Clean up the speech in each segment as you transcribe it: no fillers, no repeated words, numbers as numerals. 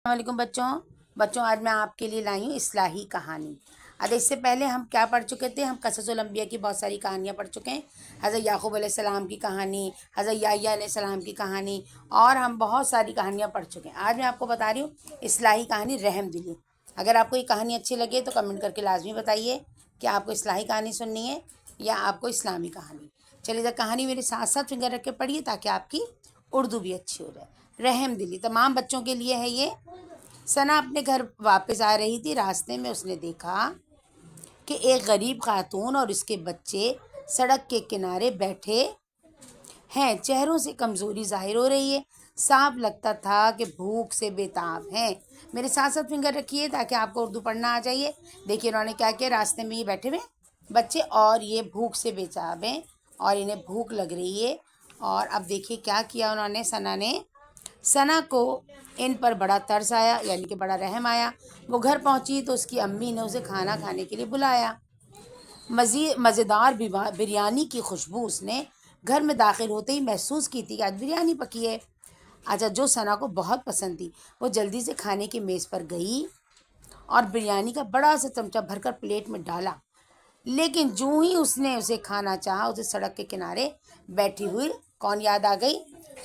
السلام علیکم بچوں آج میں آپ کے لیے لائی ہوں اصلاحی کہانی۔ اب اس سے پہلے ہم کیا پڑھ چکے تھے؟ ہم قصص الانبیاء کی بہت ساری کہانیاں پڑھ چکے ہیں، حضرت یعقوب علیہ السلام کی کہانی، حضرت یحییٰ علیہ السلام کی کہانی، اور ہم بہت ساری کہانیاں پڑھ چکے ہیں۔ آج میں آپ کو بتا رہی ہوں اصلاحی کہانی رحم دلی۔ اگر آپ کو یہ کہانی اچھی لگے تو کمنٹ کر کے لازمی بتائیے کہ آپ کو اصلاحی کہانی سننی ہے یا آپ کو اسلامی کہانی۔ چلیے کہانی میرے ساتھ ساتھ فنگر رکھ کے پڑھیے تاکہ آپ کی اردو بھی اچھی ہو جائے۔ رحم دلی تمام بچوں کے لیے ہے یہ۔ ثنا اپنے گھر واپس آ رہی تھی۔ راستے میں اس نے دیکھا کہ ایک غریب خاتون اور اس کے بچے سڑک کے کنارے بیٹھے ہیں۔ چہروں سے کمزوری ظاہر ہو رہی ہے، صاف لگتا تھا کہ بھوک سے بےتاب ہیں۔ میرے ساتھ ساتھ فنگر رکھیے تاکہ آپ کو اردو پڑھنا آ جائیے۔ دیکھیے انہوں نے کیا کیا، راستے میں یہ بیٹھے ہوئے بچے اور یہ بھوک سے بےتاب ہیں اور انہیں بھوک لگ رہی ہے۔ اور اب دیکھیے کیا کیا انہوں نے، ثنا کو ان پر بڑا ترس آیا، یعنی کہ بڑا رحم آیا۔ وہ گھر پہنچی تو اس کی امی نے اسے کھانا کھانے کے لیے بلایا۔ مزیدار بریانی کی خوشبو اس نے گھر میں داخل ہوتے ہی محسوس کی تھی کہ آج بریانی پکی ہے۔ جو ثنا کو بہت پسند تھی۔ وہ جلدی سے کھانے کی میز پر گئی اور بریانی کا بڑا سا چمچہ بھر کر پلیٹ میں ڈالا، لیکن جو ہی اس نے اسے کھانا چاہا اسے سڑک کے کنارے بیٹھی ہوئی کون یاد آ گئی؟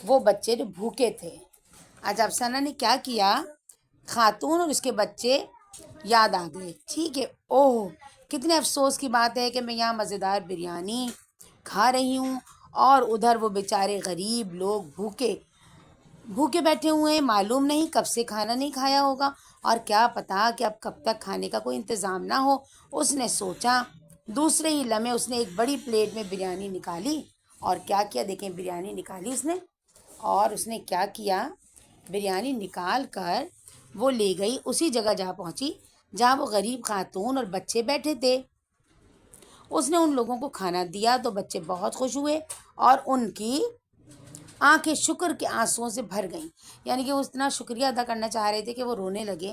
وہ بچے جو بھوکے تھے۔ اب ثنا نے کیا کیا، خاتون اور اس کے بچے یاد آ گئے۔ ٹھیک ہے، اوہ کتنے افسوس کی بات ہے کہ میں یہاں مزیدار بریانی کھا رہی ہوں اور ادھر وہ بیچارے غریب لوگ بھوکے بیٹھے ہوئے ہیں، معلوم نہیں کب سے کھانا نہیں کھایا ہوگا اور کیا پتا کہ اب کب تک کھانے کا کوئی انتظام نہ ہو۔ اس نے سوچا۔ دوسرے ہی لمحے اس نے ایک بڑی پلیٹ میں بریانی نکالی اور کیا کیا، دیکھیں بریانی نکالی اس نے اور اس نے کیا کیا، بریانی نکال کر وہ لے گئی اسی جگہ جہاں پہنچی جہاں وہ غریب خاتون اور بچے بیٹھے تھے۔ اس نے ان لوگوں کو کھانا دیا تو بچے بہت خوش ہوئے اور ان کی آنکھیں شکر کے آنسوؤں سے بھر گئیں، یعنی کہ وہ اتنا شکریہ ادا کرنا چاہ رہے تھے کہ وہ رونے لگے۔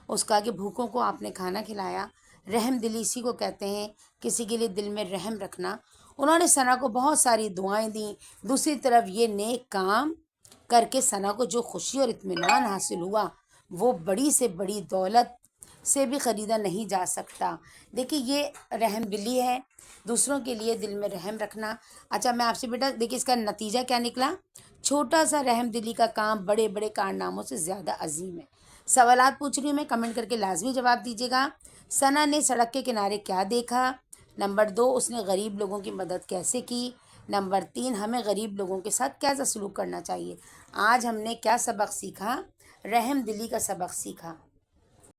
اس کا کہ بھوکوں کو آپ نے کھانا کھلایا۔ رحم دلی اسی کو کہتے ہیں، کسی کے لیے دل میں رحم رکھنا۔ انہوں نے ثنا کو بہت ساری دعائیں دیں۔ دوسری طرف یہ نیک کام کر کے ثنا کو جو خوشی اور اطمینان حاصل ہوا وہ بڑی سے بڑی دولت سے بھی خریدا نہیں جا سکتا۔ دیکھیے یہ رحم دلی ہے، دوسروں کے لیے دل میں رحم رکھنا۔ میں آپ سے بیٹا دیکھیے اس کا نتیجہ کیا نکلا، چھوٹا سا رحم دلی کا کام بڑے بڑے کارناموں سے زیادہ عظیم ہے۔ سوالات پوچھ رہی ہوں میں، کمنٹ کر کے لازمی جواب دیجیے گا۔ ثنا نے سڑک کے کنارے کیا دیکھا؟ نمبر 2، اس نے غریب لوگوں کی مدد کیسے کی؟ نمبر 3، ہمیں غریب لوگوں کے ساتھ کیسا سلوک کرنا چاہیے؟ آج ہم نے کیا سبق سیکھا؟ رحم دلی کا سبق سیکھا۔